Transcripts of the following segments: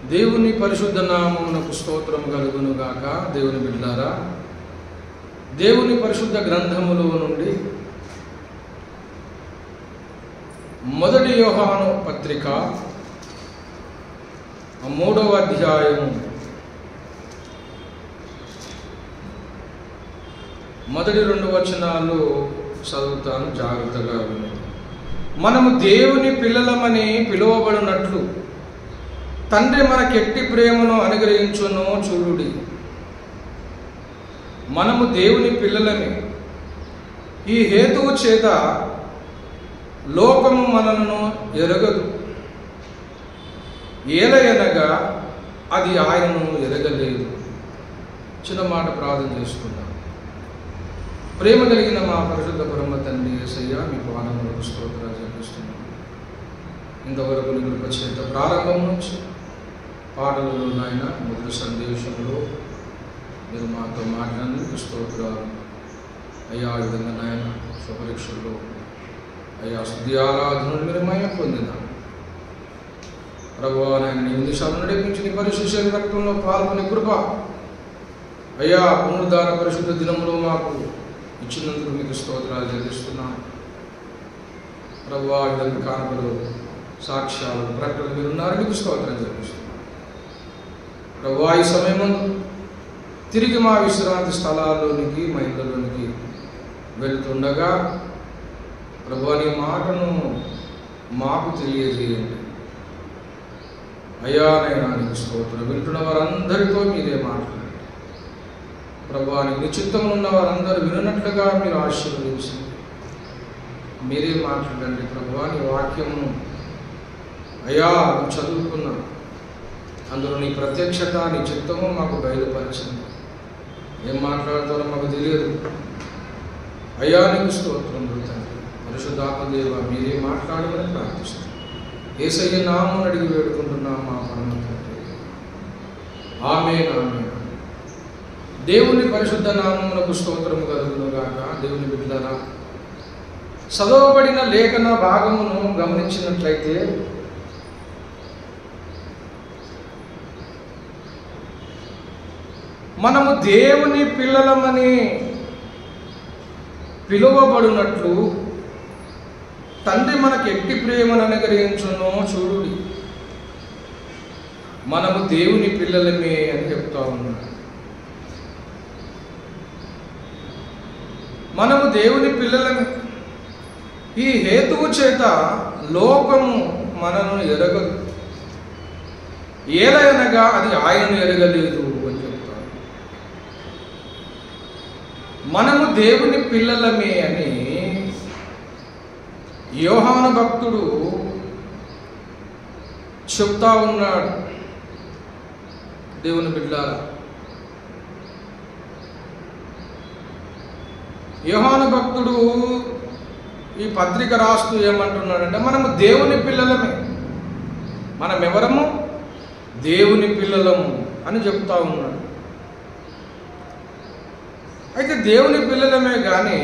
దేవుని పరిశుద్ధ నామమునకు స్తోత్రం కలుగును గాక. దేవుని బిడ్డలారా, దేవుని పరిశుద్ధ గ్రంథములో నుండి మొదటి యోహాను పత్రిక 3వ అధ్యాయము మొదటి 2 వచనాలు చదువుతాను, జాగ్రత్తగా వినండి. మనము దేవుని పిల్లలమని పిలువబడినట్లు తండ్రి మనకెట్టి ప్రేమను అనుగ్రహించును చూడుడి. మనము దేవుని పిల్లలమే. ఈ హేతువు చేత లోకము మనలను ఎరగదు, ఏలయనగా అది ఆయనను ఎరగలేదు. చిన్న మాట ప్రార్థన చేసుకుందాం. ప్రేమ కలిగిన మా పరిశుద్ధ పరమ తండ్రి యేసయ్య, మీ పాదములకు స్తోత్రాలు చెల్లిస్తున్నాను. ఇంతవరకు నీ కృప చేత ప్రారంభం నుంచి పాటలలో నాయన మొదటి సందేశంలో మీరు మాతో మాట్లాడినందుకు స్తోత్రాలు అయ్యా. ఆ విధంగా నాయన స్వపరీక్షల్లో అయ్యా స్తుతి ఆరాధనలు మీరు మహిమ పొందినారు ప్రభువా. నాయన నీ దిశను నడిపించి నీ పరిశుద్ధ రక్తంలో పాల్గొని కృప అయ్యా పునరుద్ధార పరిశుద్ధ దినంలో మాకు ఇచ్చినందుకు మీకు స్తోత్రాలు చెల్లిస్తున్నాను ప్రభువా. ఆ విధంగా కానుకలు సాక్ష్యాలు ప్రకటనలు మీరున్నారు, మీకు స్తోత్రం చెల్లిస్తున్నాను ప్రభువా. ఈ సమయం తిరిగి మా విశ్రాంతి స్థలాల్లోనికి మా ఇళ్ళలోనికి వెళుతుండగా ప్రభువా నీ మాటను మాకు తెలియజేయండి అయ్యా. నైనా నీకు స్తోత్రం. వింటున్న వారందరితో మీరే మాట్లాడండి ప్రభువా. నీ చిత్తంలో ఉన్న వారందరూ వినట్లుగా మీరు ఆశీర్వదించండి, మీరే మాట్లాడండి ప్రభువా. నీ వాక్యమును అయ్యా చదువుకున్నా అందులో నీ ప్రత్యక్షత నీ చిత్తము మాకు బయలుపరిచింది. ఏం మాట్లాడతారో మాకు తెలియదు అయ్యా. నీకు స్తోత్రం తండ్రి. పరిశుద్ధాత్మ దేవ మీరే మాట్లాడమని ప్రార్థిస్తాం. యేసయ్య నామమున అడిగి వేడుకుంటున్నాం మా పరమ తండ్రి, ఆమేన్ ఆమేన్. దేవుని పరిశుద్ధ నామమునకు స్తోత్రము కలుగును గాక. దేవుని బిడ్డలారా, చదవబడిన లేఖన భాగమును గమనించినట్లయితే మనము దేవుని పిల్లలమని పిలువబడినట్లు తండ్రి మనకు ఎట్టి ప్రేమను అనుగ్రహించునో చూడుడి. మనము దేవుని పిల్లలమే అని చెప్తా ఉన్నాడు. మనము దేవుని పిల్లలమే. ఈ హేతువు చేత లోకము మనను ఎరగదు, ఏలయనగా అది ఆయనను ఎరగలేదు అని చెప్తాను. మనము దేవుని పిల్లలమే అని యోహాను భక్తుడు చెప్తా ఉన్నాడు. దేవుని బిడ్డలారా, యోహాను భక్తుడు ఈ పత్రిక రాస్తూ ఏమంటున్నాడంటే మనము దేవుని పిల్లలమే. మనం ఎవరము? దేవుని పిల్లలము అని చెప్తా ఉన్నాడు. అయితే దేవుని పిల్లలమే కానీ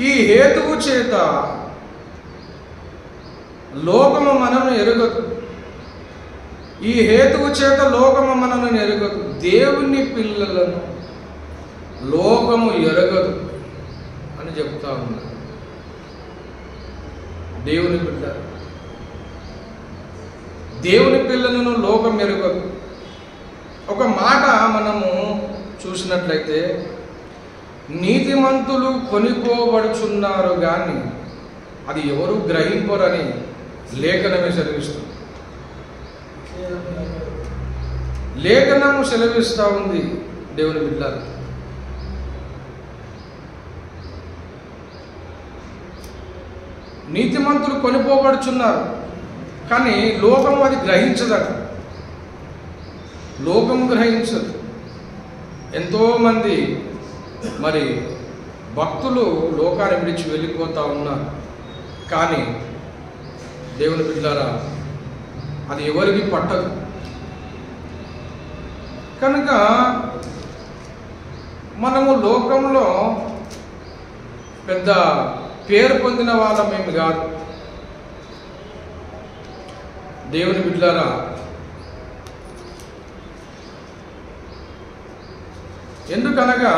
ఈ హేతువు చేత లోకము మనను ఎరుగదు. ఈ హేతువు చేత లోకము మనను ఎరుగదు. దేవుని పిల్లలను లోకము ఎరగదు అని చెప్తా ఉన్నాడు. దేవుని బిడ్డ, దేవుని పిల్లలను లోకం ఎరగదు. ఒక మాట మనము చూసినట్లయితే నీతిమంతులు కొనిపోబడుచున్నారు కానీ అది ఎవరు గ్రహింపరని లేఖనమే సెలవిస్తుంది. లేఖనము సెలవిస్తూ ఉంది దేవుని బిడ్డలారా. నీతిమంతులు కొనిపోబడుచున్నారు కానీ లోకము అది గ్రహించదట. లోకము గ్రహించదు. ఎంతోమంది మరి భక్తులు లోకాన్ని విడిచి వెళ్ళిపోతూ ఉన్నారు కానీ దేవుని బిడ్డలారా అది ఎవరికి పట్టదు. కనుక మనము లోకంలో పెద్ద పేరు పొందిన వాళ్ళమేమి కాదు. దేవుని బిడ్డలారా, ఎందుకనగా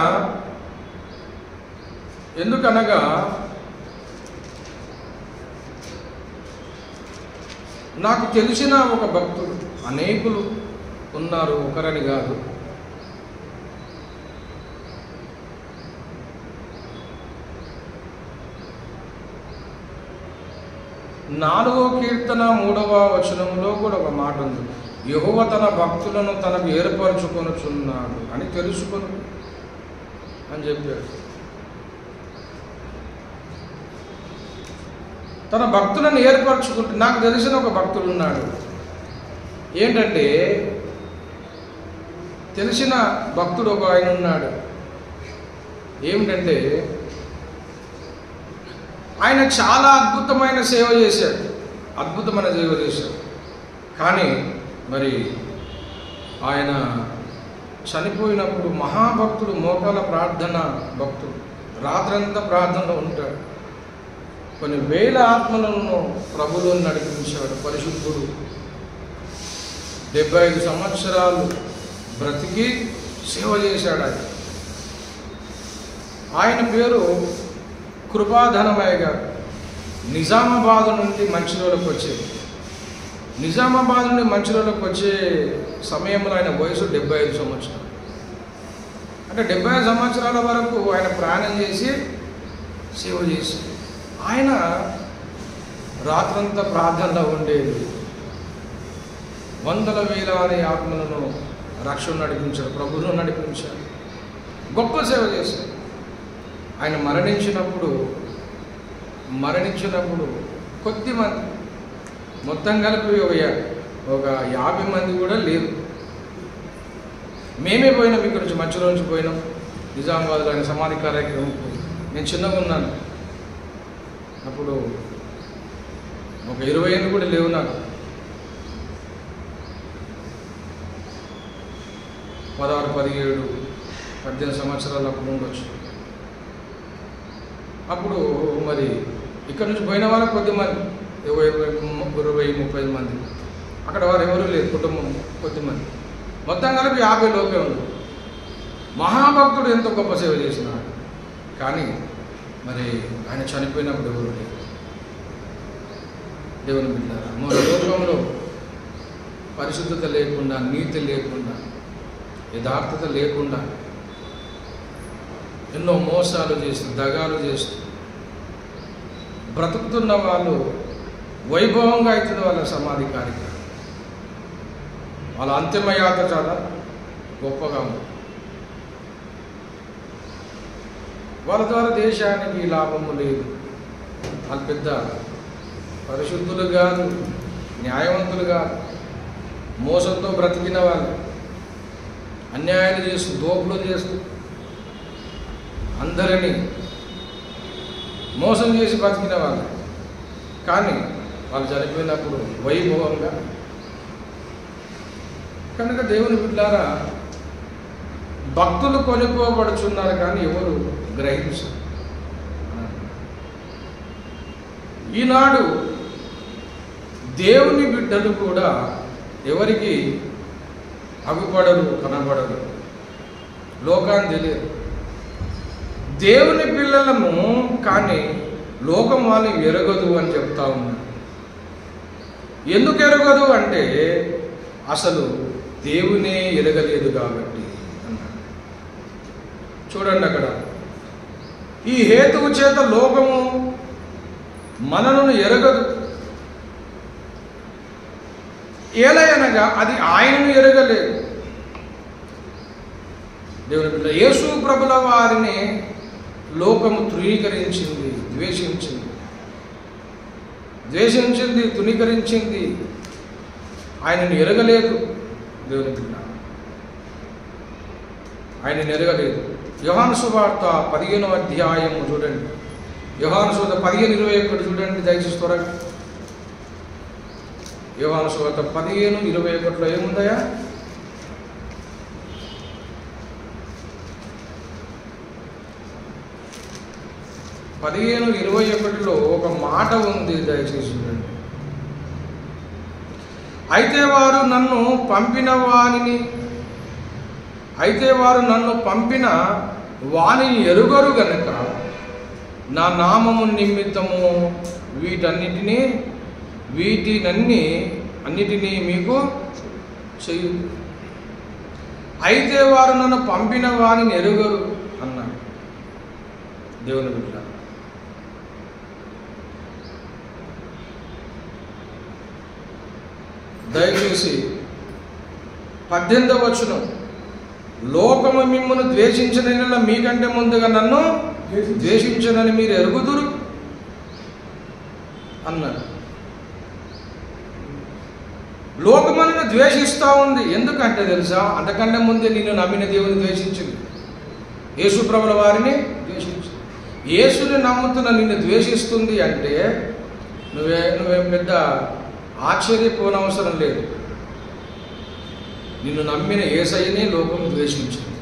నాకు తెలిసిన ఒక భక్తుడు, అనేకులు ఉన్నారు, ఒకరని కాదు, నాలుగో కీర్తన 3వ వచనంలో కూడా ఒక మాట ఉంది, యెహోవా తన భక్తులను తనకు ఏర్పరచుకొనుచున్నాడు అని తెలుసుకొను అని చెప్పాడు. తన భక్తులను ఏర్పరచుకుంటే, నాకు తెలిసిన ఒక భక్తుడు ఉన్నాడు. ఏంటంటే, తెలిసిన భక్తుడు ఒక ఆయన ఉన్నాడు. ఏమిటంటే, ఆయన చాలా అద్భుతమైన సేవ చేశాడు, కానీ మరి ఆయన చనిపోయినప్పుడు మహాభక్తుడు, మోకాల ప్రార్థన భక్తుడు, రాత్రంతా ప్రార్థనలో ఉంటాడు. కొన్ని వేల ఆత్మలను ప్రభువులో నడిపించాడు. పరిశుద్ధుడు, 75 సంవత్సరాలు బ్రతికి సేవ చేశాడు. ఆయన పేరు కృపాధనమయ్య గారు. నిజామాబాద్ నుండి మంచిర్యాలకు వచ్చే సమయంలో ఆయన వయసు 75 సంవత్సరాలు. అంటే 75 సంవత్సరాల వరకు ఆయన ప్రయాణం చేసి సేవ చేసి, ఆయన రాత్రంతా ప్రార్థనలో ఉండేది. వందల వేలాది ఆత్మలను రక్షణ నడిపించాడు, ప్రభువును నడిపించాడు, గొప్ప సేవ చేశాడు. ఆయన మరణించినప్పుడు కొద్దిమంది, మొత్తం కలిపి ఒక 50 మంది కూడా లేరు. మేమే పోయినాం, ఇక్కడ నుంచి మంచిలో నుంచి పోయినాం. నిజామాబాద్లో ఆయన సమాధి కార్యక్రమం. నేను చిన్నగా ఉన్నాను అప్పుడు, ఒక 20 ఏళ్ళు కూడా లేవు నాకు. 16, 17, 18 సంవత్సరాలు అప్పుడు ఉండొచ్చు. అప్పుడు మరి ఇక్కడ నుంచి పోయిన వాళ్ళకి కొద్దిమంది, 20, 30 మంది. అక్కడ వారు ఎవరు లేరు, కుటుంబం కొద్దిమంది. మొత్తం కలిపి 50 లోపే ఉంది. మహాభక్తుడు ఎంతో గొప్ప సేవ చేసినాడు, కానీ మరి ఆయన చనిపోయినప్పుడు ఎవరు లేరు. దేవుని బిడ్డలారా, మన లోకంలో పరిశుద్ధత లేకుండా, నీతి లేకుండా, యథార్థత లేకుండా ఎన్నో మోసాలు చేస్తూ, దగాలు చేస్తూ బ్రతుకుతున్న వాళ్ళు వైభవంగా అవుతుంది వాళ్ళ సమాధి కార్యక్రమం. వాళ్ళ అంతిమయాత్ర చాలా గొప్పగా ఉంది. వాళ్ళ ద్వారా దేశానికి లాభము లేదు. వాళ్ళు పెద్ద పరిశుద్ధులు కాదు, న్యాయవంతులు కాదు, మోసంతో బ్రతికిన వాళ్ళు, అన్యాయాలు చేస్తూ, దోపులు చేస్తూ, అందరినీ మోసం చేసి బ్రతికిన వాళ్ళు. కానీ వాళ్ళు చనిపోయినప్పుడు వైభవంగా. కనుక దేవుని బిడ్డలారా, భక్తులు కొనుక్కోబడుచున్నారు కానీ ఎవరు గ్రహించరు. ఈనాడు దేవుని బిడ్డలు కూడా ఎవరికి అగుపడరు, కనబడరు, లోకాన్ని తెలియదు. దేవుని పిల్లలము కానీ లోకం వాళ్ళని ఎరగదు అని చెప్తా ఉన్నాడు. ఎందుకు ఎరగదు అంటే అసలు దేవునే ఎరగలేదు కాబట్టి అన్నాడు. చూడండి, అక్కడ ఈ హేతువు చేత లోకము మనలను ఎరగదు. ఏలయనగా అది ఆయనను ఎరగలేదు. దేవుని బిడ్డ, యేసు ప్రభుల వారిని లోకము తృణీకరించింది, ద్వేషించింది, తునీకరించింది. ఆయనను ఎరగలేదు. దేవుని బిడ్డ, ఆయనను ఎరగలేదు. యోహాను సువార్త 15వ అధ్యాయము చూడండి. యోహాను సువార్త 15:21 చూడండి దయచేసి త్వరగా. యోహాను సువార్త 15:21 ఏముందయా? పదిహేను 21 ఒక మాట ఉంది, దయచేసి చూడండి. అయితే వారు నన్ను పంపిన వానిని ఎరుగరు గనుక నా నామము నిమిత్తము అన్నిటినీ మీకు చెయ్యు. అయితే వారు నన్ను పంపిన వానిని ఎరుగరు అన్నాడు. దేవుని బిడ్డ, దయచేసి 18వ వచనం, లోకము మిమ్మల్ని ద్వేషించిన మీకంటే ముందుగా నన్ను ద్వేషించనని మీరు ఎరుగుదురు అన్నాడు. లోకమును ద్వేషిస్తూ ఉంది. ఎందుకంటే తెలుసా, అంతకంటే ముందే నిన్ను నమ్మిన దేవుని ద్వేషించింది. యేసు ప్రభుల వారిని ద్వేషించింది. యేసుని నమ్ముతున్న నిన్ను ద్వేషిస్తుంది అంటే నువ్వేం పెద్ద ఆశ్చర్యపోనవసరం లేదు. నిన్ను నమ్మిన యేసయ్యని లోకం ద్వేషించింది.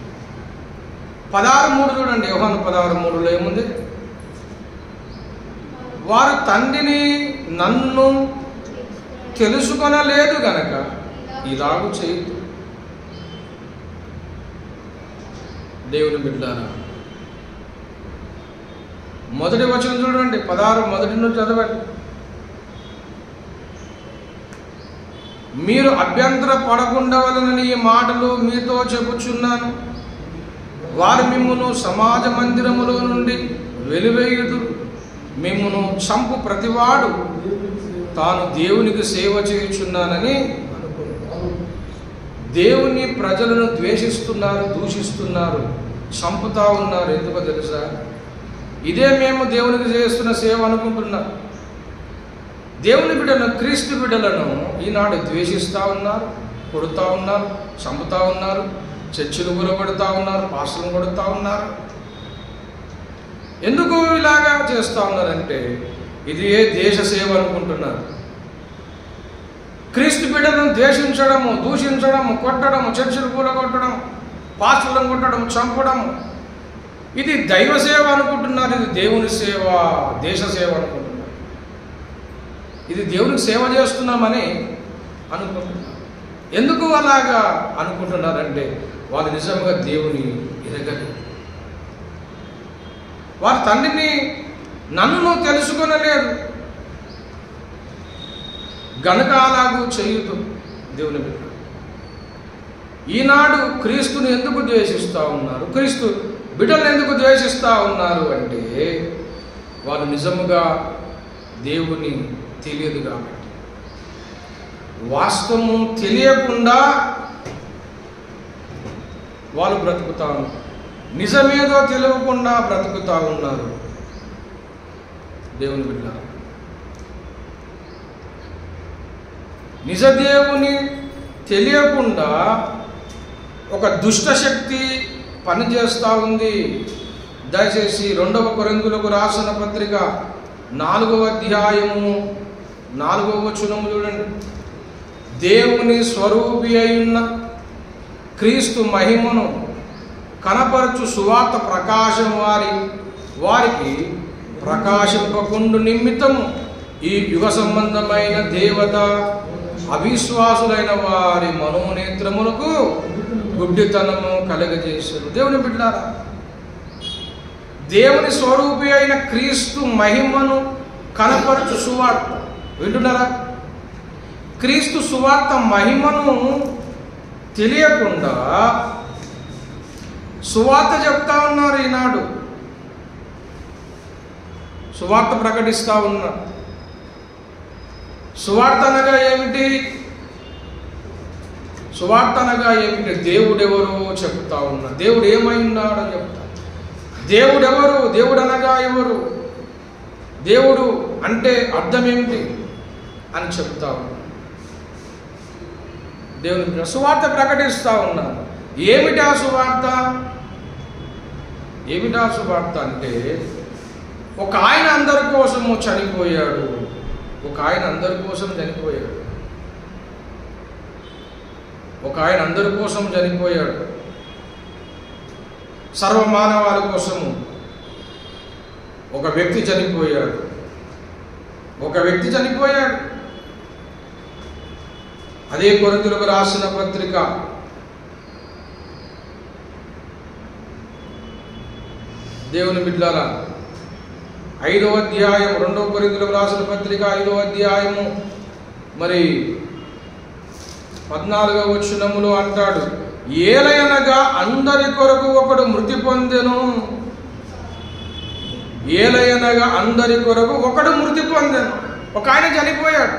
16:3 చూడండి, యోహాను 16:3లో ఏముంది? వారు తండ్రిని నన్ను తెలుసుకొనలేదు గనక ఇలాగూ చేయదు. దేవుని బిడ్డారా, మొదటి వచనం చూడండి, 16 మొదటి నుండి చదవండి. మీరు అభ్యంతర పడకుండవలనని ఈ మాటలు మీతో చెప్పుచున్నాను. వారు మిమ్మును సమాజ మందిరములో నుండి వెలివేయుదురు. మిమ్మును చంపు ప్రతివాడు తాను దేవునికి సేవ చేయుచున్నానని అనుకుంటున్నారు. దేవుని ప్రజలను ద్వేషిస్తున్నారు, దూషిస్తున్నారు, చంపుతా ఉన్నారు. ఎందుకో తెలుసా? ఇదే మేము దేవునికి చేస్తున్న సేవ అనుకుంటున్నాం. దేవుని బిడ్డలను, క్రీస్తు బిడ్డలను ఈనాడు ద్వేషిస్తూ ఉన్నారు, కొడుతూ ఉన్నారు, చంపుతా ఉన్నారు, చర్చిలు గురగొడుతూ ఉన్నారు, పాస్టర్లను కొడుతూ ఉన్నారు. ఎందుకు ఇలాగా చేస్తూ ఉన్నారంటే ఇది ఏ దేశ సేవ అనుకుంటున్నారు. క్రీస్తు బిడ్డలను ద్వేషించడము, దూషించడము, కొట్టడము, చర్చిలు కూలగొట్టడం, పాస్టర్లను కొట్టడం, చంపడము, ఇది దైవ సేవ అనుకుంటున్నారు. ఇది దేవుని సేవ, దేశ సేవ అనుకుంటున్నారు. ఇది దేవునికి సేవ చేస్తున్నామని అనుకుంటున్నారు. ఎందుకు అలాగా అనుకుంటున్నారంటే వాళ్ళు నిజంగా దేవుని ఎరగరు. వారి తండ్రిని నన్ను తెలుసుకొనలేదు గనుక అలాగూ చేయుతూ. దేవుని బిడ్డ, ఈనాడు క్రీస్తుని ఎందుకు ద్వేషిస్తూ ఉన్నారు? క్రీస్తు బిడ్డలను ఎందుకు ద్వేషిస్తూ ఉన్నారు అంటే వాళ్ళు నిజముగా దేవుని తెలియదు కాబట్టి. వాస్తవం తెలియకుండా వాళ్ళు బ్రతుకుతా ఉన్నారు. నిజమేదో తెలియకుండా బ్రతుకుతా ఉన్నారు. దేవుని బిడ్డ, నిజదేవుని తెలియకుండా ఒక దుష్ట శక్తి పనిచేస్తూ ఉంది. దయచేసి 2వ కొరింథీయులకు రాసిన పత్రిక 4వ అధ్యాయము 4వ వచనము చూడండి. దేవుని స్వరూపి అయిన క్రీస్తు మహిమను కనపరచు సువార్త ప్రకాశం వారికి ప్రకాశింపకుండు నిమిత్తము ఈ యుగ సంబంధమైన దేవత అవిశ్వాసులైన వారి మనోనేత్రములకు గుడ్డితనము కలగజేశారు. దేవుని బిడ్డలారా, దేవుని స్వరూపి అయిన క్రీస్తు మహిమను కనపరచు సువార్త వింటున్నారా? క్రీస్తు సువార్త మహిమను తెలియకుండా సువార్త చెప్తా ఉన్నారు. ఈనాడు సువార్త ప్రకటిస్తూ ఉన్నారు. సువార్త అనగా ఏమిటి? సువార్త అనగా ఏమిటి? దేవుడెవరో చెప్తా ఉన్నా. దేవుడు ఏమై ఉన్నాడో చెప్తా. దేవుడెవరు? దేవుడు అనగా ఎవరు? దేవుడు అంటే అర్థం ఏమిటి అని చెప్తా ఉన్నా. దేవుని సువార్త ప్రకటిస్తూ ఉన్నారు. ఏమిటా సువార్త? ఏమిటా సువార్త అంటే ఒక ఆయన అందరి కోసము చనిపోయాడు. ఒక ఆయన అందరి కోసం చనిపోయాడు. ఒక ఆయన అందరి కోసం చనిపోయాడు. సర్వమానవాళి కోసము ఒక వ్యక్తి చనిపోయాడు. ఒక వ్యక్తి చనిపోయాడు. అదే కొరింథీయులకు రాసిన పత్రిక 5వ అధ్యాయం 2 కొరింథీయులకు రాసిన పత్రిక 5వ అధ్యాయము మరి 14వ వచనములో అంటాడు, ఏలయనగా అందరి కొరకు ఒకడు మృతి పొందెను. ఏలయనగా అందరి కొరకు ఒకడు మృతి పొందెను. ఒక ఆయన చనిపోయాడు,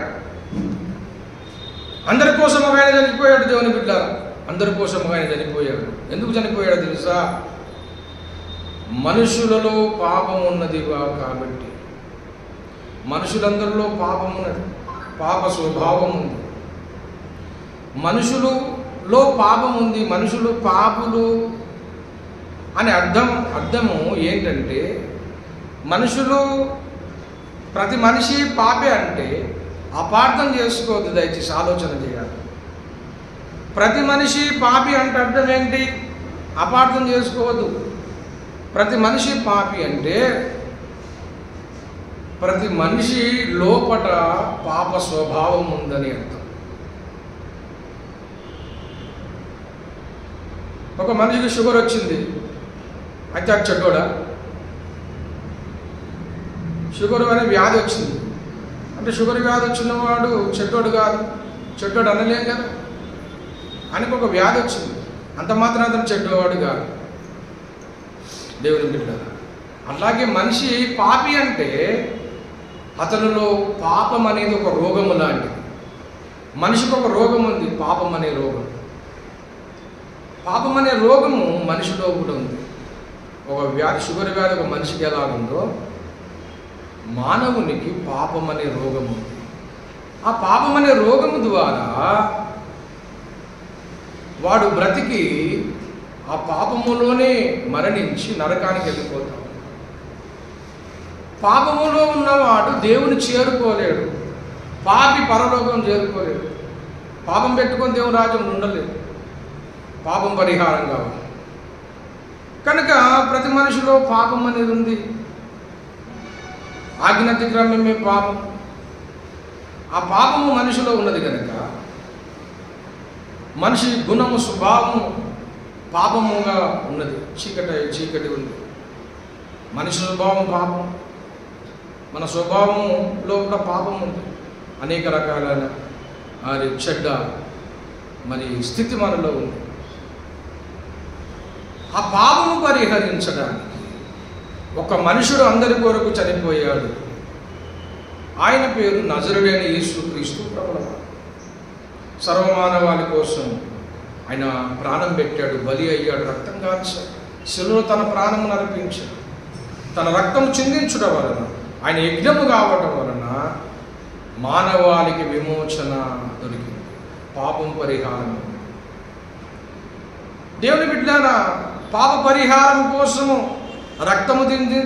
అందరి కోసం ఒక ఆయన చనిపోయాడు. దేవుని బిడ్డలారా, అందరి కోసం ఒక ఆయన చనిపోయాడు. ఎందుకు చనిపోయాడో తెలుసా? మనుషులలో పాపం ఉన్నది కాబట్టి. మనుషులందరిలో పాపం ఉన్నది, పాప స్వభావం ఉంది. మనుషులలో పాపం ఉంది, మనుషులు పాపులు అని అర్థము ఏంటంటే, మనుషులు ప్రతి మనిషి పాపే అంటే అపార్థం చేసుకోవద్దు, దయచేసి ఆలోచన చేయాలి. ప్రతి మనిషి పాపి అంటే అర్థం ఏంటి? అపార్థం చేసుకోవద్దు. ప్రతి మనిషి పాపి అంటే ప్రతి మనిషి లోపట పాప స్వభావం ఉందని అర్థం. ఒక మనిషికి షుగర్ వచ్చింది, అయితే అది చెడ్డోడా? షుగర్ అనే వ్యాధి వచ్చింది అంటే షుగర్ వ్యాధి వచ్చినవాడు చెడ్డోడు కాదు, చెడ్డోడు అనలేం కదా. ఆయనకు ఒక వ్యాధి వచ్చింది, అంత మాత్రం అతను చెడ్డవాడు కాదు. దేవుని బిడ్డ, అలాగే మనిషి పాపి అంటే అతనిలో పాపం అనేది ఒక రోగము లాంటిది. మనిషికి ఒక రోగం ఉంది, పాపం అనే రోగం. పాపం అనే రోగము మనిషిలో కూడా ఉంది. ఒక వ్యాధి, షుగర్ వ్యాధి ఒక మనిషికి ఎలా ఉందో మానవునికి పాపం అనే రోగం ఉంది. ఆ పాపం అనే రోగము ద్వారా వాడు బ్రతికి ఆ పాపములోనే మరణించి నరకానికి వెళ్ళిపోతాడు. పాపములో ఉన్నవాడు దేవుని చేరుకోలేడు, పాపి పరలోకం చేరుకోలేడు. పాపం పెట్టుకొని దేవుని రాజ్యం ఉండలేదు, పాపం పరిహారం కావాలి. కనుక ప్రతి మనిషిలో పాపం అనేది ఉంది. ఆజ్ఞాతిక్రమమే పాపం. ఆ పాపము మనిషిలో ఉన్నది కనుక మనిషి గుణము స్వభావము పాపముగా ఉన్నది, చీకటి ఉంది. మనిషి స్వభావం పాపం, మన స్వభావంలో కూడా పాపం ఉంది. అనేక రకాలైన చెడ్డ స్థితి మనలో ఉంది. ఆ పాపము పరిహరించడానికి ఒక మనుషుడు అందరి కొరకు చనిపోయాడు. ఆయన పేరు నజరుడైన యేసుక్రీస్తు ప్రభువు. సర్వమానవాళి కోసం ఆయన ప్రాణం పెట్టాడు, బలి అయ్యాడు, రక్తం కార్చాడు, శిలువలో తన ప్రాణమును అర్పించాడు. తన రక్తం చిందించడం వలన, ఆయన యజ్ఞము కావటం వలన మానవాళికి విమోచన దొరికింది, పాపం పరిహారం. దేవుని బిడ్డలారా, పాప పరిహారం కోసము రక్తము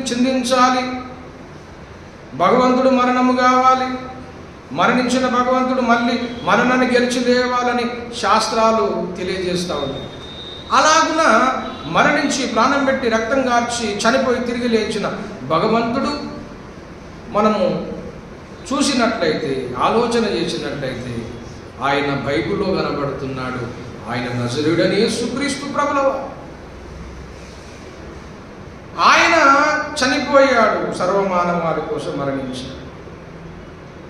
చిందించాలి, భగవంతుడు మరణము కావాలి, మరణించిన భగవంతుడు మళ్ళీ మరణాన్ని గెలిచి లేవాలని శాస్త్రాలు తెలియజేస్తూ ఉన్నాయి. అలాగున మరణించి ప్రాణం పెట్టి రక్తం కార్చి చనిపోయి తిరిగి లేచిన భగవంతుడు మనము చూసినట్లయితే, ఆలోచన చేసినట్లయితే ఆయన బైబిల్లో కనబడుతున్నాడు. ఆయన నజరుడైన యేసుక్రీస్తు ప్రభువు. ఆయన చనిపోయాడు, సర్వమానవాళి కోసం మరణించాడు.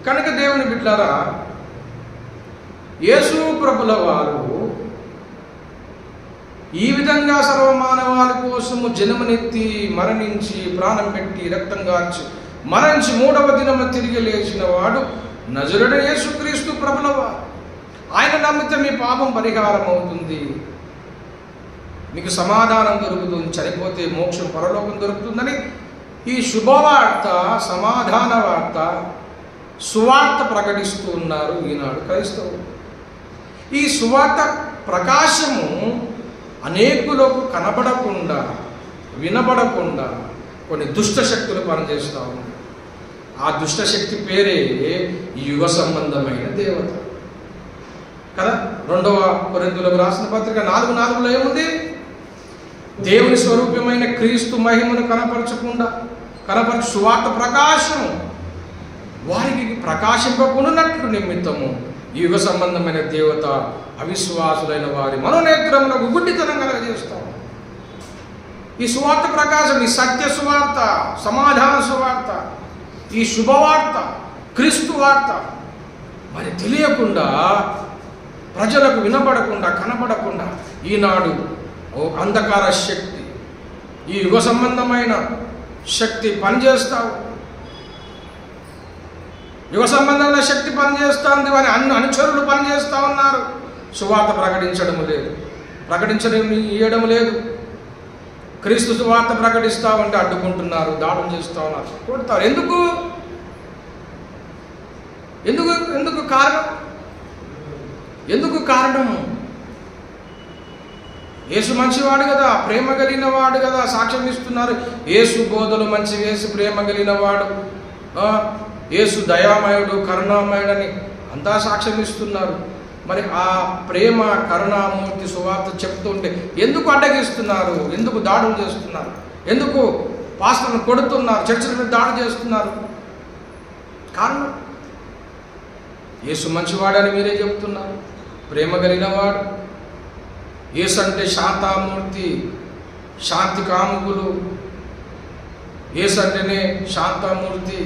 కనుక దేవుని బిడ్డలారా, యేసు ప్రభుల వారు ఈ విధంగా సర్వమానవాళి కోసము జన్మనెత్తి మరణించి ప్రాణం పెట్టి రక్తం కార్చి మరణించి 3వ దినము తిరిగి లేచిన వాడు నజరుడైన యేసుక్రీస్తు ప్రభుల వారు. ఆయన నమ్మితే మీ పాపం పరిహారం అవుతుంది, మీకు సమాధానం దొరుకుతుంది, చనిపోతే మోక్షం పరలోకం దొరుకుతుందని ఈ శుభవార్త, సమాధాన వార్త, సువార్త ప్రకటిస్తూ ఉన్నారు ఈనాడు క్రైస్తవులు. ఈ సువార్త ప్రకాశము అనేకులకు కనబడకుండా, వినబడకుండా కొన్ని దుష్టశక్తులు పనిచేస్తూ ఉన్నాయి. ఆ దుష్టశక్తి పేరే ఈ యుగ సంబంధమైన దేవత కదా. 2వ కొరింథీయులకు రాసిన పత్రిక 4:4లో ఏముంది? దేవుని స్వరూపమైన క్రీస్తు మహిమను కనపరచు సువార్త ప్రకాశము వారికి ప్రకాశింపకున్నట్లు నిమిత్తము ఈ యుగ సంబంధమైన దేవత అవిశ్వాసులైన వారి మనోనేత్రములకు గుడ్డితనం కలగజేస్తాం. ఈ సువార్త ప్రకాశం, ఈ సత్య సువార్త, సమాధాన సువార్త, ఈ శుభవార్త, క్రీస్తు వార్త మరి తెలియకుండా, ప్రజలకు వినబడకుండా, కనబడకుండా ఈనాడు ఓ అంధకార శక్తి, ఈ యుగ సంబంధమైన శక్తి పనిచేస్తావు. యుగ సంబంధమైన శక్తి పనిచేస్తుంది, వారి అనుచరులు పనిచేస్తూ ఉన్నారు. సువార్త ప్రకటించడం లేదు, ఇవ్వడం లేదు. క్రీస్తు సువార్త ప్రకటిస్తామంటే అడ్డుకుంటున్నారు, దాడులు చేస్తూ ఉన్నారు, కొడతారు. ఎందుకు ఎందుకు ఎందుకు కారణం? ఎందుకు కారణం? యేసు మంచివాడు కదా, ప్రేమ కలిగిన వాడు కదా, సాక్ష్యం ఇస్తున్నారు. యేసు బోధలు మంచి, యేసు ప్రేమ కలిగిన వాడు, యేసు దయామయుడు, కరుణామయుడని అంతా సాక్ష్యం ఇస్తున్నారు. మరి ఆ ప్రేమ కరుణామూర్తి సువార్త చెప్తుంటే ఎందుకు అడ్డగిస్తున్నారు? ఎందుకు దాడులు చేస్తున్నారు? ఎందుకు పాస్టర్లను కొడుతున్నారు? చర్చల మీద దాడి చేస్తున్నారు? కారణం యేసు మంచివాడని మీరే చెప్తున్నారు, ప్రేమ కలిగిన వాడు. యేసు అంటే శాంతామూర్తి, శాంతి కాముకులు. యేసు అంటేనే శాంతామూర్తి,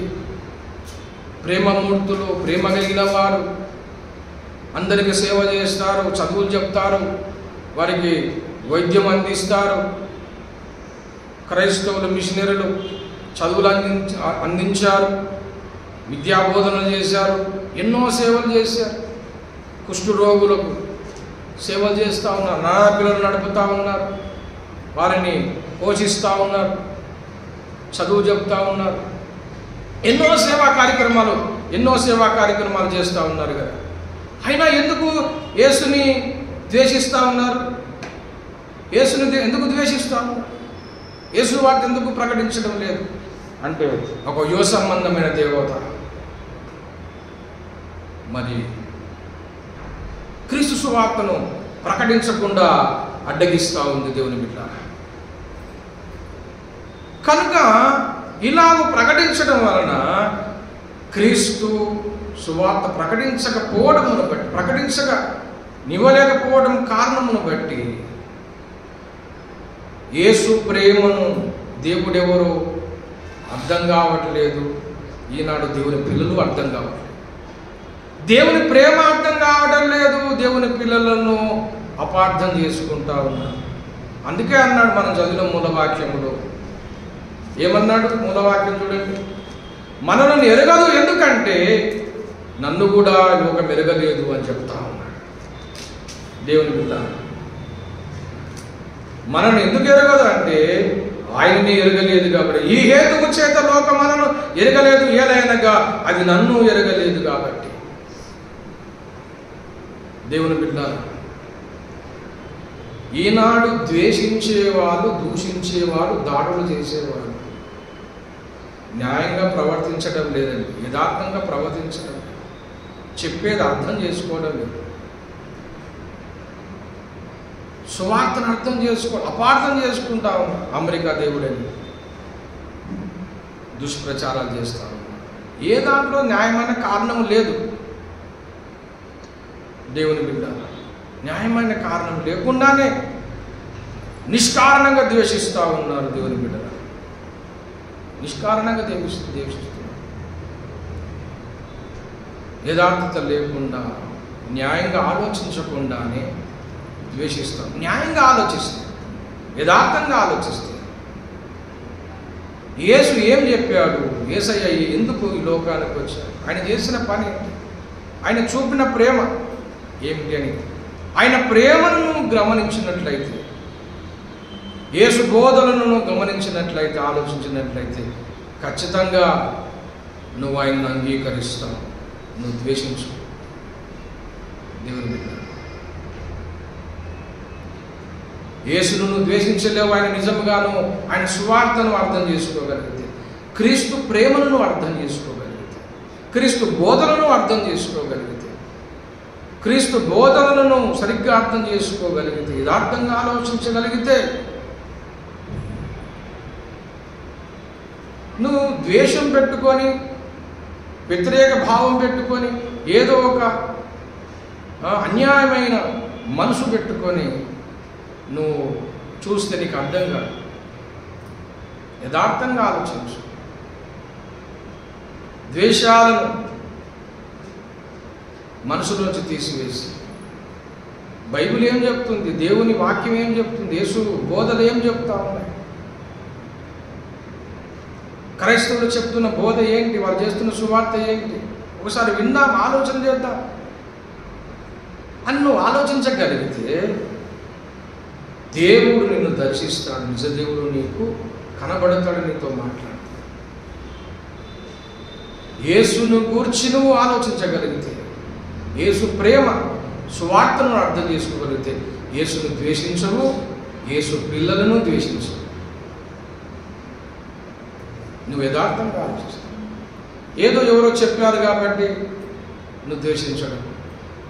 ప్రేమమూర్తులు, ప్రేమ కలిగిన వారు. అందరికీ సేవ చేస్తారు, చదువులు చెప్తారు, వారికి వైద్యం అందిస్తారు. క్రైస్తవులు మిషనరీలు చదువులు అందించారు, విద్యాబోధన చేశారు, ఎన్నో సేవలు చేశారు. కుష్ఠు రోగులకు సేవలు చేస్తూ ఉన్నారు, నానా పిల్లలు నడుపుతూ ఉన్నారు, వారిని పోషిస్తూ ఉన్నారు, చదువు చెప్తూ ఉన్నారు. ఎన్నో సేవా కార్యక్రమాలు చేస్తూ ఉన్నారు కదా. అయినా ఎందుకు యేసుని ద్వేషిస్తూ ఉన్నారు? యేసుని ఎందుకు ద్వేషిస్తూ ఉన్నారు? యేసు వార్త ఎందుకు ప్రకటించడం లేదు అంటే ఒక యువ సంబంధమైన దేవత మరి క్రీస్తు సువార్తను ప్రకటించకుండా అడ్డగిస్తూ ఉంది దేవుని బిడ్డ. కనుక ఇలాగ ప్రకటించడం వలన క్రీస్తు సువార్త నివ్వలేకపోవడం కారణమును బట్టి యేసు ప్రేమను దేవుడెవరో అర్థం కావట్లేదు. ఈనాడు దేవుని పిల్లలు అర్థం కావట్లేదు, దేవుని ప్రేమ అర్థం కావడం లేదు. దేవుని పిల్లలను అపార్థం చేసుకుంటా ఉన్నారు. అందుకే అన్నాడు మనం చదివిన మూలవాక్యములో, ఏమన్నాడు? మూలవాక్యం చూడండి, మనల్ని ఎరగదు ఎందుకంటే నన్ను కూడా లోకం ఎరగలేదు అని చెప్తా ఉన్నాడు దేవుని బిడ్డ. మనల్ని ఎందుకు ఎరగదు అంటే ఆయనని ఎరగలేదు కాబట్టి. ఈ హేతువు చేత లోకం మనను ఎరగలేదు, ఏలైనగా అది నన్ను ఎరగలేదు కాబట్టి. దేవుని బిడ్డ, ఈనాడు ద్వేషించేవాళ్ళు, దూషించేవాళ్ళు, దాడులు చేసేవాళ్ళు న్యాయంగా ప్రవర్తించడం లేదండి, యథార్థంగా ప్రవర్తించడం, చెప్పేది అర్థం చేసుకోవడం లేదు, సువార్తను అపార్థం చేసుకుంటా ఉన్నారు. అమెరికా దేవుడని దుష్ప్రచారాలు చేస్తూ ఉన్నారు. ఏ దాంట్లో న్యాయమైన కారణం లేదు. దేవుని బిడ్డ, న్యాయమైన కారణం లేకుండానే నిష్కారణంగా ద్వేషిస్తూ ఉన్నారు. దేవుని బిడ్డ నిష్కారణంగా ద్వేషిస్తున్నారు. యథార్థత లేకుండా, న్యాయంగా ఆలోచించకుండానే ద్వేషిస్తాం. న్యాయంగా ఆలోచిస్తే, యథార్థంగా ఆలోచిస్తే యేసు ఏం చెప్పాడు? యేసయ్య ఎందుకు ఈ లోకానికి వచ్చాడు? ఆయన చేసిన పని ఏంటి? ఆయన చూపిన ప్రేమ ఏమిటి అని ఆయన ప్రేమను గమనించినట్లయితే, యేసు బోధనలను గమనించినట్లయితే, ఆలోచించినట్లయితే ఖచ్చితంగా నువ్వు ఆయనను అంగీకరిస్తావు, నువ్వు ద్వేషించు. దేవుని బిడ్డ, యేసును నువ్వు ద్వేషించలేవు. ఆయన నిజంగాను ఆయన సువార్తను అర్థం చేసుకోగలిగితే, క్రీస్తు ప్రేమను అర్థం చేసుకోగలిగితే, క్రీస్తు బోధనను అర్థం చేసుకోగలిగితే, క్రీస్తు బోధనలను సరిగ్గా అర్థం చేసుకోగలిగితే, యథార్థంగా ఆలోచించగలిగితే, నువ్వు ద్వేషం పెట్టుకొని, వ్యతిరేక భావం పెట్టుకొని, ఏదో ఒక అన్యాయమైన మనసు పెట్టుకొని నువ్వు చూస్తే నీకు అర్థం కాదు. యథార్థంగా ఆలోచించు. ద్వేషాలను మనసులోంచి తీసివేసి బైబిల్ ఏం చెప్తుంది, దేవుని వాక్యం ఏం చెప్తుంది, యేసు బోధలు ఏం చెప్తా ఉన్నాయి, క్రైస్తవులు చెప్తున్న బోధ ఏంటి, వాళ్ళు చేస్తున్న సువార్త ఏంటి, ఒకసారి విందాం, ఆలోచన చేద్దాం అని నువ్వు ఆలోచించగలిగితే దేవుడు నిన్ను దర్శిస్తాడు. నిజ దేవుడు నీకు కనబడతాడు, నీతో మాట్లాడతాడు. యేసును గూర్చి నువ్వు ఆలోచించగలిగితే, యేసు ప్రేమ సువార్తను అర్థం చేసుకోగలిగితే యేసును ద్వేషించవు, యేసు పిల్లలను ద్వేషించవు. నువ్వు యథార్థంగా ఆలోచిస్తావు. ఏదో ఎవరో చెప్పారు కాబట్టి నువ్వు ద్వేషించడం,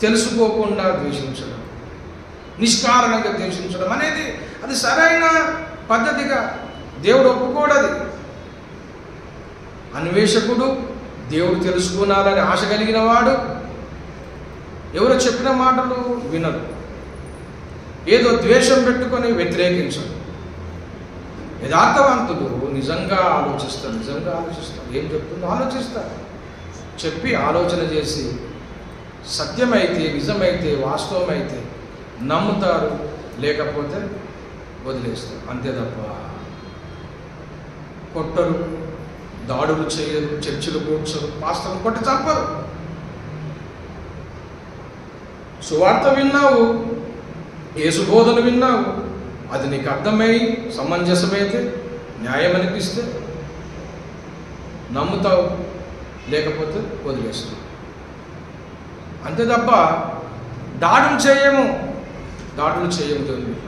తెలుసుకోకుండా ద్వేషించడం, నిష్కారణంగా ద్వేషించడం అనేది అది సరైన పద్ధతిగా దేవుడు ఒప్పుకోడది. అన్వేషకుడు, దేవుడు తెలుసుకున్నాలని ఆశ కలిగిన వాడు ఎవరో చెప్పిన మాటలు వినరు, ఏదో ద్వేషం పెట్టుకొని వ్యతిరేకించడు. యథార్థవంతులు నిజంగా ఆలోచిస్తారు, ఏం చెప్తుందో ఆలోచిస్తారు, చెప్పి ఆలోచన చేసి సత్యమైతే, నిజమైతే, వాస్తవమైతే నమ్ముతారు, లేకపోతే వదిలేస్తారు. అంతే తప్ప కొట్టరు, దాడులు చేయరు, చర్చలు కూర్చోరు, పాస్టర్లు కొట్టి చంపరు. సువార్త విన్నావు, యేసు బోధలు విన్నావు, అది నీకు అర్థమై సమంజసమైతే, న్యాయం అనిపిస్తే నమ్ముతావు, లేకపోతే వదిలేస్తావు. అంతే తప్ప దాడులు చేయము దేవుని బిడ్డ.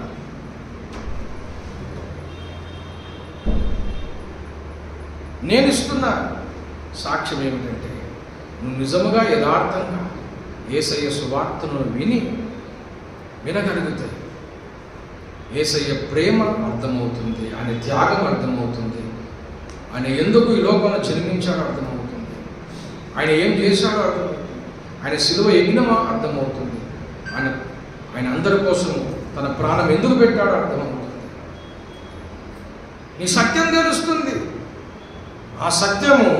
నేను ఇస్తున్న సాక్ష్యం ఏమిటంటే, నువ్వు నిజముగా యథార్థంగా యేసయ్య సువార్తను వినగలిగితే యేసయ్య ప్రేమ అర్థమవుతుంది, ఆయన త్యాగం అర్థమవుతుంది, ఆయన ఎందుకు ఈ లోకంలో జన్మించాడో అర్థమవుతుంది, ఆయన ఏం చేశాడో అర్థమవుతుంది, ఆయన సిలువ యజ్ఞమా అర్థమవుతుంది, ఆయన అందరి కోసం తన ప్రాణం ఎందుకు పెట్టాడో అర్థమవుతుంది. నీ సత్యం తెలుస్తుంది, ఆ సత్యము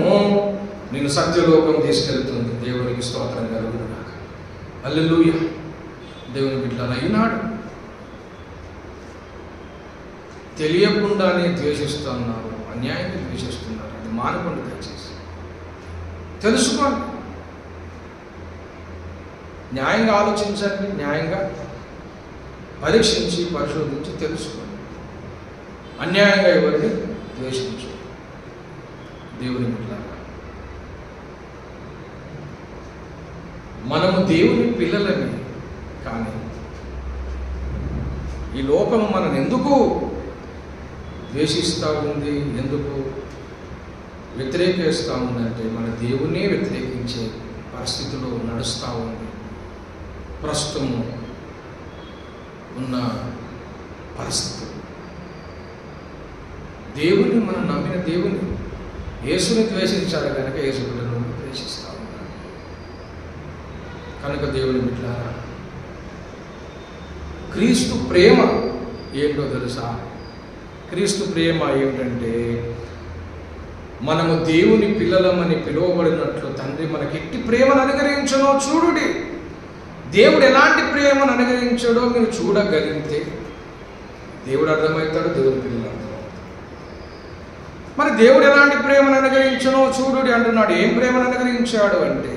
నేను సత్యలోకం తీసుకెళ్తుంది. దేవునికి స్తోత్రం కలుగును గాక. హల్లెలూయా. దేవుని బిడ్డలారా, ఈనాడు తెలియకుండానే ద్వేషిస్తున్నారు, అన్యాయంగా ద్వేషిస్తున్నారు. అది మానకుండా దయచేసి తెలుసుకోండి, న్యాయంగా ఆలోచించండి, న్యాయంగా పరీక్షించి పరిశోధించి తెలుసుకోండి. అన్యాయంగా ఎవరిని ద్వేషించు. దేవుని బిడ్డలారా, మనము దేవుని పిల్లలని, కానీ ఈ లోకము మనల్ని ఎందుకు ద్వేషిస్తూ ఉంది, ఎందుకు వ్యతిరేకిస్తూ ఉందంటే మన దేవునే వ్యతిరేకించే పరిస్థితిలో నడుస్తూ ఉంది ప్రస్తుతము ఉన్న పరిస్థితి. దేవుని మనం నమ్మిన దేవుని యేసుని ద్వేషించాలి కనుక యేసు బిడ్డను ద్వేషిస్తూ ఉన్నాడు. కనుక దేవుని బిడ్డలారా, క్రీస్తు ప్రేమ ఏంటో తెలుసా? క్రీస్తు ప్రేమ ఏమిటంటే, మనము దేవుని పిల్లలమని పిలువబడినట్లు తండ్రి మనకి ఎట్టి ప్రేమను అనుగ్రహించనో చూడుడి. దేవుడు ఎలాంటి ప్రేమను అనుగ్రహించాడో మీరు చూడగలిగితే దేవుడు అర్థమవుతాడు, దేవుని పిల్లలు అర్థమవుతాడు. మరి దేవుడు ఎలాంటి ప్రేమను అనుగ్రహించనో చూడుడి అంటున్నాడు. ఏం ప్రేమను అనుగ్రహించాడు అంటే,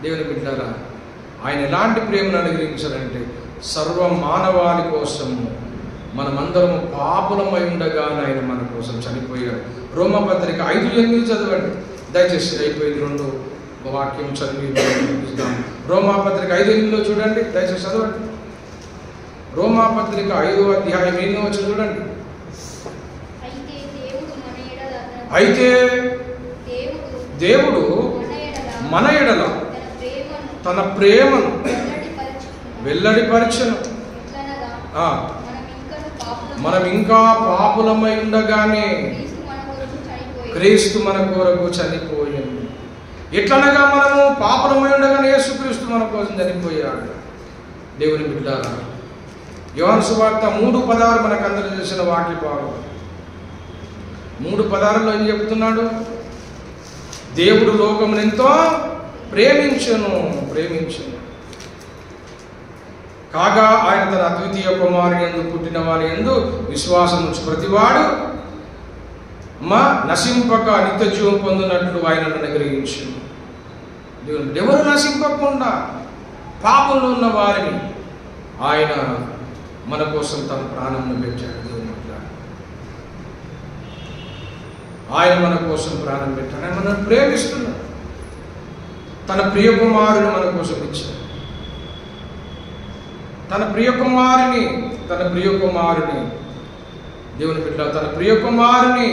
దేవుని బిడ్డలారా, ఆయన ఎలాంటి ప్రేమను అనుగ్రహించాడంటే, సర్వ మానవాళి కోసము మనమందరము పాపులమై ఉండగా ఆయన మన కోసం చనిపోయాడు. రోమాపత్రిక 5:8 చదవండి దయచేసి. అయిపోయింది, 2 వాక్యం చదివి చూద్దాం. రోమాపత్రిక 5:8 చూడండి దయచేసి, చదవండి. రోమాపత్రిక 5వ అధ్యాయం 8వ వచనం చూడండి. అయితే దేవుడు మన ఎడల తన ప్రేమను వెల్లడిపరచెను. మనం ఇంకా పాపులమై ఉండగానే క్రీస్తు మన కొరకు చనిపోయాడు. ఎట్లనగా మనము పాపులమై ఉండగానే యేసుక్రీస్తు మన కోసం చనిపోయాడు. పెట్టాడు. దేవుని బిడ్డలారా, యోహాను సువార్త 3:16 మనకందరూ తెలిసిన వాక్య భాగం. 3:16లో ఏం చెప్తున్నాడు? దేవుడు లోకమును ఎంతో ప్రేమించును కాగా ఆయన తన అద్వితీయ కుమారుని యందు పుట్టిన వారి యందు విశ్వాసం ఉంచు ప్రతివాడు నశింపక నిత్య జీవం పొందినట్లు ఆయనను అనుగ్రహించును. ఎవరు నశింపకుండా పాపంలో ఉన్న వారిని ఆయన మన కోసం తన ప్రాణంను పెట్టాడు. ఆయన మన కోసం ప్రాణం పెట్టాడు. ఆయన మనల్ని ప్రేమిస్తున్నాడు. తన ప్రియ కుమారుని మన కోసం ఇచ్చాడు. తన ప్రియ కుమారుని దేవుని బిడ్డ, తన ప్రియ కుమారుని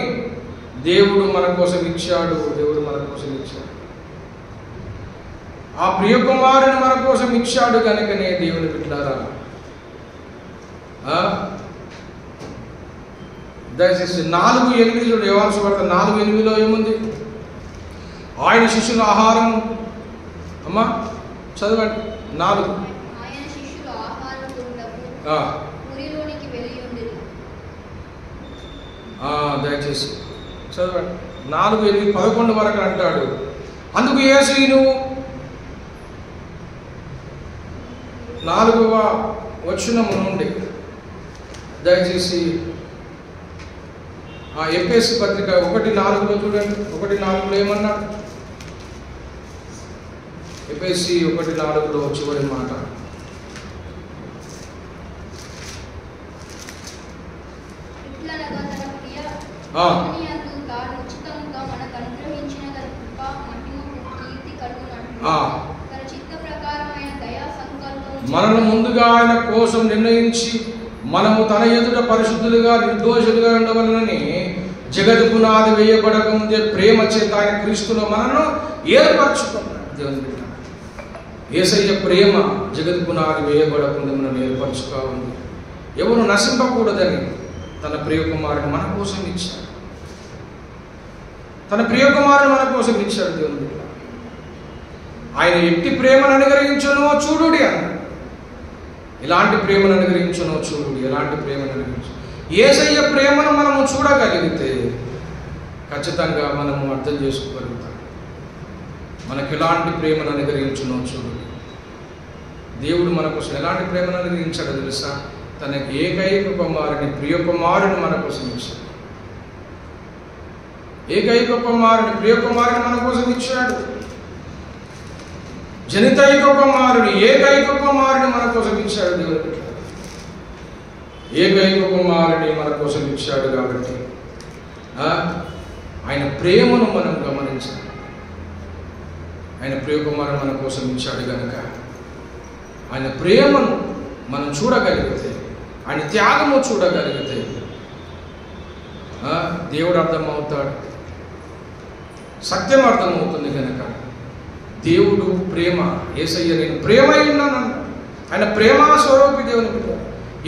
దేవుడు మన కోసం ఇచ్చాడు. ఆ ప్రియ కుమారుని మన కోసం ఇచ్చాడు కనుకనే దేవుని బిడ్డలారా, దయచేసి 4:8 యోహాను సువార్త 4:8లో ఏముంది? ఆయన శిష్యుల ఆహారం, అమ్మా చదవండి. 4 దయచేసి చదవండి. 4:8-11 వరకు అంటాడు. అందుకు యేసు నువ్వు 4వ వచనం నుండి దయచేసి ఎఫెసీ పత్రిక 1:4లో చూడండి. 1:4లో ఏమన్నాడు? ఎఫెసీ 1:4లో చివరి మాట, మనను ముందుగా ఆయన కోసం నిర్ణయించి మనము తన ఎదుట పరిశుద్ధులుగా నిర్దోషులుగా ఉండవలనని జగత్ పునాది వేయబడక ముందే ప్రేమ చేత ఆయన క్రీస్తులో మనను ఏర్పరచుకున్నాడు. దేవుని బిడ్డ, యేసయ్య ప్రేమ జగత్ పునాది వేయబడకుండా మనల్ని ఏర్పరచుగా ఉంది. ఎవరు నశింపకూడదని తన ప్రియ కుమారుని మన కోసం ఇచ్చాడు. దేవుని బిడ్డ, ఆయన ఎట్టి ప్రేమను అనుగ్రహించునో చూడుడి అన్నాడు. ఎలాంటి ప్రేమను అనుగ్రహించునో చూడుడి. యేసయ్య ప్రేమను మనము చూడగలిగితే ఖచ్చితంగా మనము అర్థం చేసుకోగలుగుతాం. మనకు ఎలాంటి ప్రేమను అనుగ్రహించునో చూడుడి. దేవుడు మన కోసం ఎలాంటి ప్రేమను అనుగ్రహించాడో తెలుసా? తన ఏకైక కుమారుని, ప్రియ కుమారుని మన కోసం ఇచ్చాడు. ప్రియ కుమారుని మన కోసం ఇచ్చాడు. జనితైక కుమారుని, ఏకైక కుమారుని మన కోసం ఇచ్చాడు. దేవుడు ఏకైక కుమారుని మన కోసం ఇచ్చాడు. కాబట్టి ఆయన ప్రేమను మనం గమనించాలి. ఆయన ప్రియ కుమారుని మన కోసం ఇచ్చాడు కనుక ఆయన ప్రేమను మనం చూడగలిగితే, ఆయన త్యాగము చూడగలిగితే దేవుడు అర్థమవుతాడు, సత్యం అర్థమవుతుంది. కనుక దేవుడు ప్రేమ, యేసయ్య నేను ప్రేమై ఉన్నానన్న ఆయన ప్రేమ స్వరూపి. దేవుని బిడ్డ,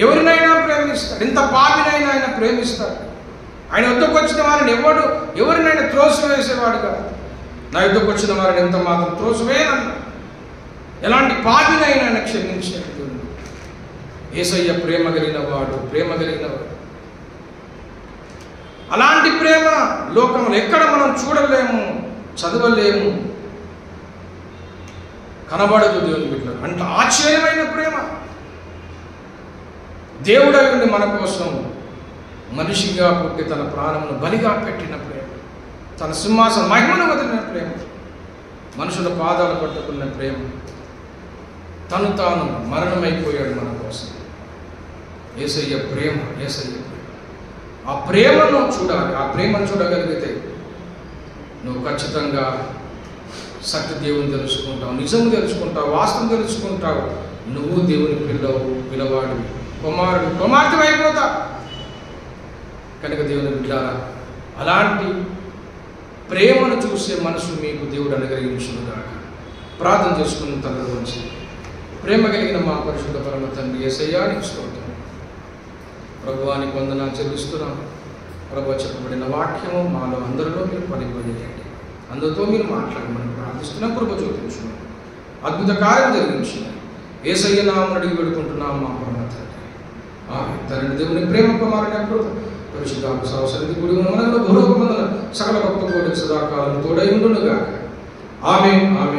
ఎవరినైనా ప్రేమిస్తాడు. ఎంత పాపినైనా ఆయన ప్రేమిస్తాడు. ఆయన యుద్ధకు వచ్చిన వారిని ఎవరినైనా త్రోసివేసేవాడు కాదు. నా యుద్ధకు వచ్చిన వారిని ఎంత మాత్రం త్రోసివేయనన్నా, ఎలాంటి పాపినైనా ఆయన క్షమించాడు. యేసయ్య ప్రేమ కలిగిన వాడు. అలాంటి ప్రేమ లోకంలో ఎక్కడ మనం చూడలేము, చదవలేము, కనబడదు. దేవుని బిడ్డలు, అంటే ఆశ్చర్యమైన ప్రేమ. దేవుడై ఉండి మన కోసం మనిషిగా పుట్టి తన ప్రాణమును బలిగా పెట్టిన ప్రేమ, తన సింహాసన మహిమను వదిలిన ప్రేమ, మనుషుల పాదాలు పట్టుకున్న ప్రేమ, తను తాను మరణమైపోయాడు మన కోసం. యేసయ్య ప్రేమ. ఆ ప్రేమను చూడాలి. ఆ ప్రేమను చూడగలిగితే నువ్వు ఖచ్చితంగా సత్య దేవుని తెలుసుకుంటావు, నిజం తెలుసుకుంటావు, వాస్తవం తెలుసుకుంటావు. నువ్వు దేవుని పిల్లవాడు, కుమార్తె అయిపోతావు. కనుక దేవుని బిడ్డలారా, అలాంటి ప్రేమను చూసే మనసు మీకు దేవుడు అనుగ్రహించునుగాక. ప్రార్థన చేసుకున్న తండ్రి నుంచి, ప్రేమ కలిగిన మా పరిశుద్ధ పరమ తండ్రి యేసయ్యా నీకు స్తోత్రం. ప్రభువానికి వందనాలు చెల్లిస్తున్నాం. ప్రభు చెప్పబడిన వాక్యము మాలో అందరిలో మీరు పనిచేయండి. అందరితో మీరు మాట్లాడమని ప్రార్థిస్తున్నాం. కృప చూపించున్నాం. అద్భుత కార్యం జరిగించున్నాం. యేసయ్య నామమున అడిగి వేడుకుంటున్నాం మా పరమ తండ్రి. ఆమేన్. తండ్రి దేవుని ప్రేమ కుమారుని కృప పరిశుద్ధాత్మ సహవాసానికి కూడి ఉన్న మనలో భూలోకమందున సకల భక్త కోటి సదాకాలం తోడై ఉండును గాక. ఆమేన్. ఆమేన్.